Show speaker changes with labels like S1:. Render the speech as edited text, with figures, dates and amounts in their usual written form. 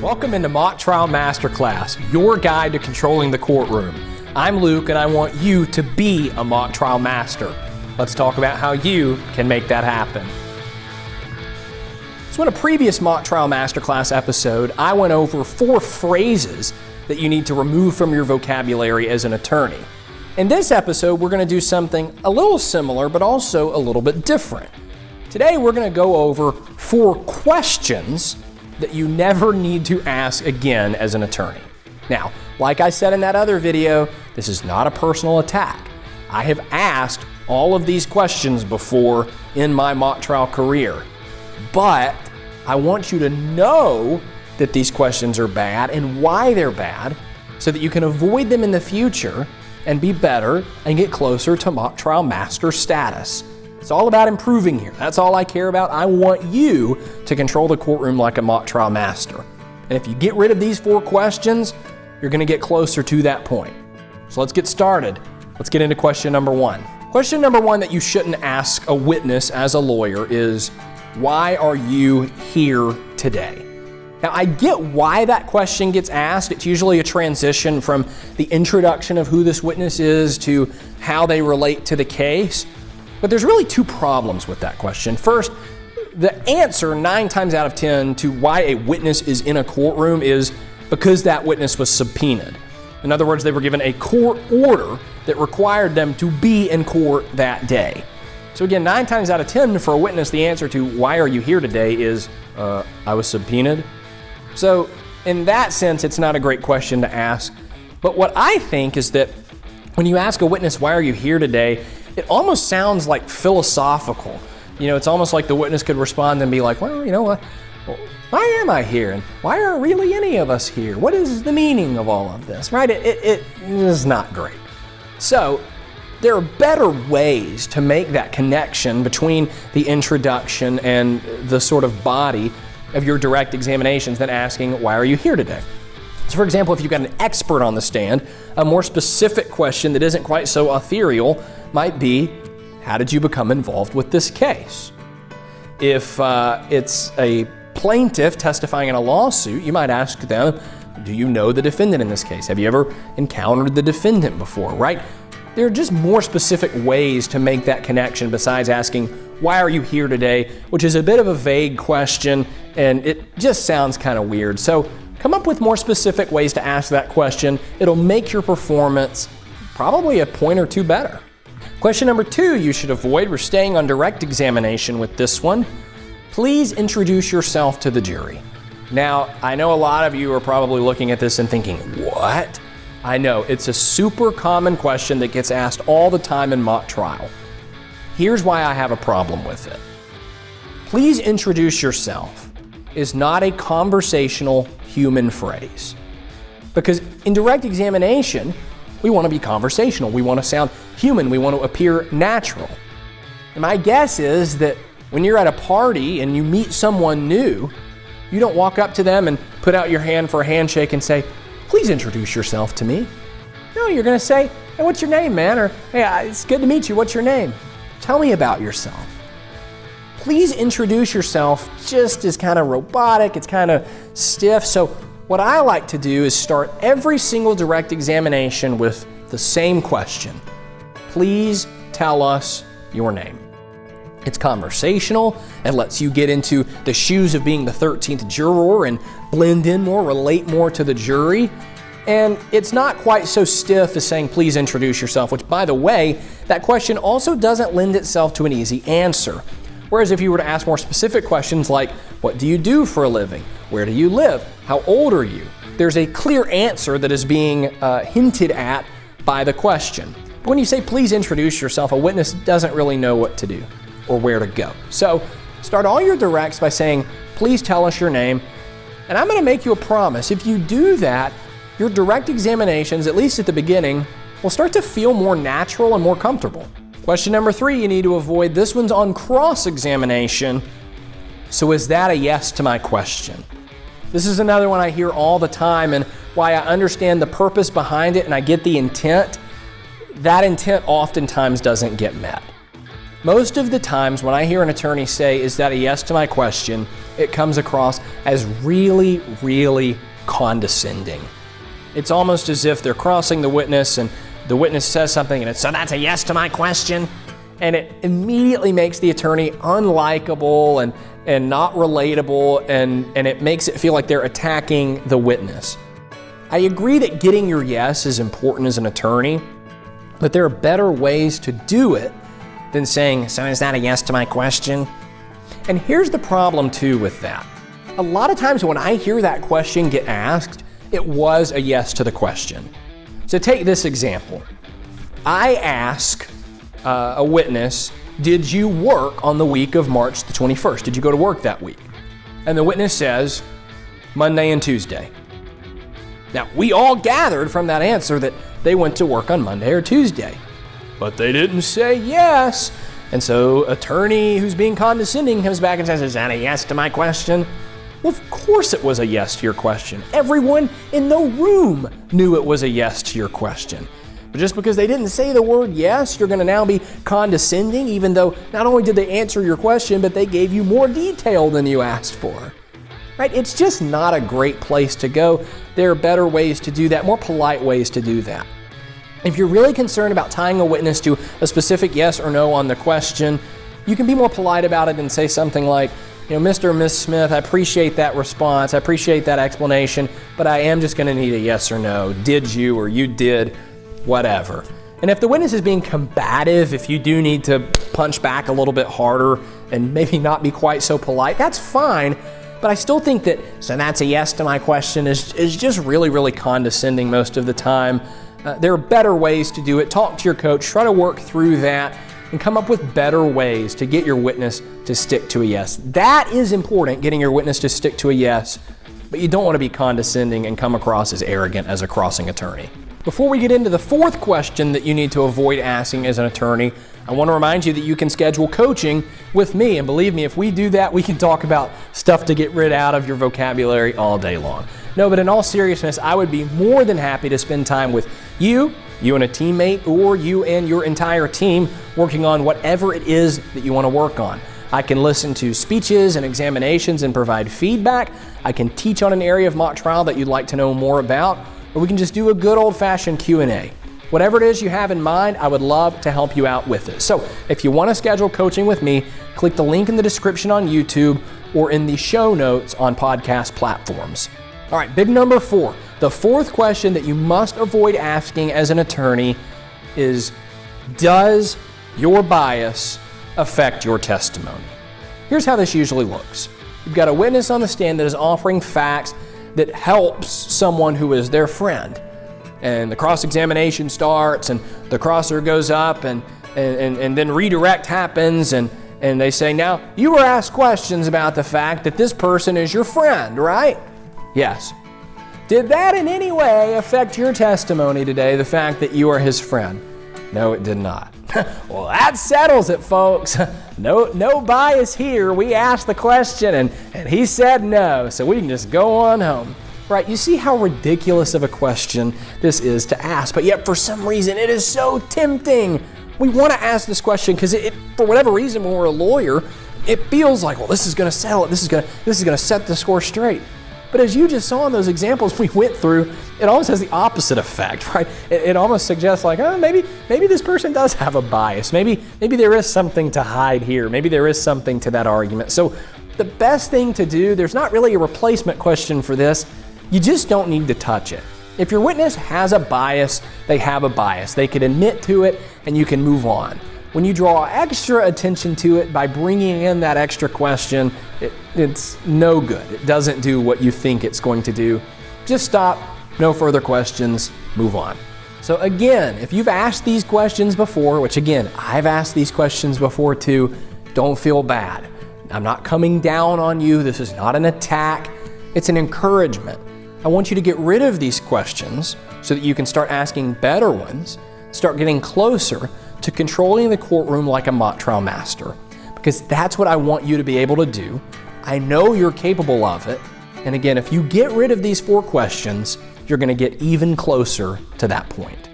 S1: Welcome into Mock Trial Masterclass, your guide to controlling the courtroom. I'm Luke and I want you to be a mock trial master. Let's talk about how you can make that happen. So in a previous Mock Trial Masterclass episode, I went over 4 phrases that you need to remove from your vocabulary as an attorney. In this episode, we're going to do something a little similar, but also a little bit different. Today, we're going to go over 4 questions that you never need to ask again as an attorney. Now, like I said in that other video, this is not a personal attack. I have asked all of these questions before in my mock trial career, but I want you to know that these questions are bad and why they're bad so that you can avoid them in the future and be better and get closer to mock trial master status. It's all about improving here. That's all I care about. I want you to control the courtroom like a mock trial master. And if you get rid of these 4 questions, you're going to get closer to that point. So let's get started. Let's get into question number 1. Question number 1 that you shouldn't ask a witness as a lawyer is, why are you here today? Now, I get why that question gets asked. It's usually a transition from the introduction of who this witness is to how they relate to the case. But there's really 2 problems with that question. First, the answer 9 times out of 10 to why a witness is in a courtroom is because that witness was subpoenaed. In other words, they were given a court order that required them to be in court that day. So again, 9 times out of 10 for a witness, the answer to why are you here today is, I was subpoenaed. So in that sense, it's not a great question to ask. But what I think is that when you ask a witness, why are you here today, it almost sounds like philosophical. You know, it's almost like the witness could respond and be like, well, you know what? Why am I here? And why are really any of us here? What is the meaning of all of this, right? It is not great. So there are better ways to make that connection between the introduction and the sort of body of your direct examinations than asking, why are you here today? So for example, if you've got an expert on the stand, a more specific question that isn't quite so ethereal might be, how did you become involved with this case? If it's a plaintiff testifying in a lawsuit, you might ask them, do you know the defendant in this case? Have you ever encountered the defendant before, right? There are just more specific ways to make that connection besides asking, why are you here today? Which is a bit of a vague question and it just sounds kind of weird. So come up with more specific ways to ask that question. It'll make your performance probably a point or 2 better. Question number 2 you should avoid. We're staying on direct examination with this one. Please introduce yourself to the jury. Now, I know a lot of you are probably looking at this and thinking, what? I know, it's a super common question that gets asked all the time in mock trial. Here's why I have a problem with it. Please introduce yourself is not a conversational human phrase. Because in direct examination, we want to be conversational. We want to sound human. We want to appear natural. And my guess is that when you're at a party and you meet someone new, you don't walk up to them and put out your hand for a handshake and say, please introduce yourself to me. No, you're going to say, hey, what's your name, man? Or, hey, it's good to meet you. What's your name? Tell me about yourself. Please introduce yourself just is kind of robotic. It's kind of stiff. So what I like to do is start every single direct examination with the same question. Please tell us your name. It's conversational. It lets you get into the shoes of being the 13th juror and blend in more, relate more to the jury. And it's not quite so stiff as saying, please introduce yourself, which, by the way, that question also doesn't lend itself to an easy answer. Whereas if you were to ask more specific questions like, what do you do for a living? Where do you live? How old are you? There's a clear answer that is being hinted at by the question. But when you say, please introduce yourself, a witness doesn't really know what to do or where to go. So start all your directs by saying, please tell us your name. And I'm going to make you a promise. If you do that, your direct examinations, at least at the beginning, will start to feel more natural and more comfortable. Question number 3 you need to avoid. This one's on cross-examination. So is that a yes to my question? This is another one I hear all the time, and why I understand the purpose behind it and I get the intent, that intent oftentimes doesn't get met. Most of the times when I hear an attorney say, "Is that a yes to my question?" it comes across as really, really condescending. It's almost as if they're crossing the witness and the witness says something and it's, "So that's a yes to my question?" And it immediately makes the attorney unlikable and not relatable, and it makes it feel like they're attacking the witness. I agree that getting your yes is important as an attorney, but there are better ways to do it than saying, "So is that a yes to my question?" And here's the problem too with that. A lot of times when I hear that question get asked, it was a yes to the question. So take this example. I ask a witness, "Did you work on the week of March the 21st? Did you go to work that week?" And the witness says, "Monday and Tuesday." Now, we all gathered from that answer that they went to work on Monday or Tuesday, but they didn't say yes. And so attorney who's being condescending comes back and says, "Is that a yes to my question?" Well, of course it was a yes to your question. Everyone in the room knew it was a yes to your question. But just because they didn't say the word yes, you're going to now be condescending, even though not only did they answer your question, but they gave you more detail than you asked for. Right? It's just not a great place to go. There are better ways to do that, more polite ways to do that. If you're really concerned about tying a witness to a specific yes or no on the question, you can be more polite about it and say something like, "Mr. or Ms. Smith, I appreciate that response. I appreciate that explanation, but I am just going to need a yes or no. Did you or you did, whatever." And if the witness is being combative, if you do need to punch back a little bit harder and maybe not be quite so polite, that's fine. But I still think that, "So that's a yes to my question," is just really, really condescending most of the time. There are better ways to do it. Talk to your coach, try to work through that, and come up with better ways to get your witness to stick to a yes. That is important, getting your witness to stick to a yes, but you don't want to be condescending and come across as arrogant as a crossing attorney. Before we get into the fourth question that you need to avoid asking as an attorney, I want to remind you that you can schedule coaching with me. And believe me, if we do that, we can talk about stuff to get rid out of your vocabulary all day long. No, but in all seriousness, I would be more than happy to spend time with you and a teammate, or you and your entire team working on whatever it is that you want to work on. I can listen to speeches and examinations and provide feedback. I can teach on an area of mock trial that you'd like to know more about, or we can just do a good old-fashioned Q&A. Whatever it is you have in mind, I would love to help you out with it. So if you want to schedule coaching with me, click the link in the description on YouTube or in the show notes on podcast platforms. All right, big number 4. The fourth question that you must avoid asking as an attorney is, does your bias affect your testimony? Here's how this usually looks. You've got a witness on the stand that is offering facts that helps someone who is their friend. And the cross-examination starts and the crosser goes up and then redirect happens and they say, "Now, you were asked questions about the fact that this person is your friend, right?" "Yes." "Did that in any way affect your testimony today, the fact that you are his friend?" "No, it did not." Well, that settles it, folks. No bias here. We asked the question and he said no, so we can just go on home. Right, you see how ridiculous of a question this is to ask, but yet for some reason it is so tempting. We want to ask this question because for whatever reason, when we're a lawyer, it feels like, well, this is going to settle it. This is going to set the score straight. But as you just saw in those examples we went through, it almost has the opposite effect, right? It almost suggests like, oh, maybe this person does have a bias. Maybe there is something to hide here. Maybe there is something to that argument. So the best thing to do, there's not really a replacement question for this. You just don't need to touch it. If your witness has a bias, they have a bias. They can admit to it and you can move on. When you draw extra attention to it by bringing in that extra question, it's no good. It doesn't do what you think it's going to do. Just stop, no further questions, move on. So again, if you've asked these questions before, which again, I've asked these questions before too, don't feel bad. I'm not coming down on you. This is not an attack. It's an encouragement. I want you to get rid of these questions so that you can start asking better ones, start getting closer to controlling the courtroom like a mock trial master, because that's what I want you to be able to do. I know you're capable of it. And again, if you get rid of these 4 questions, you're going to get even closer to that point.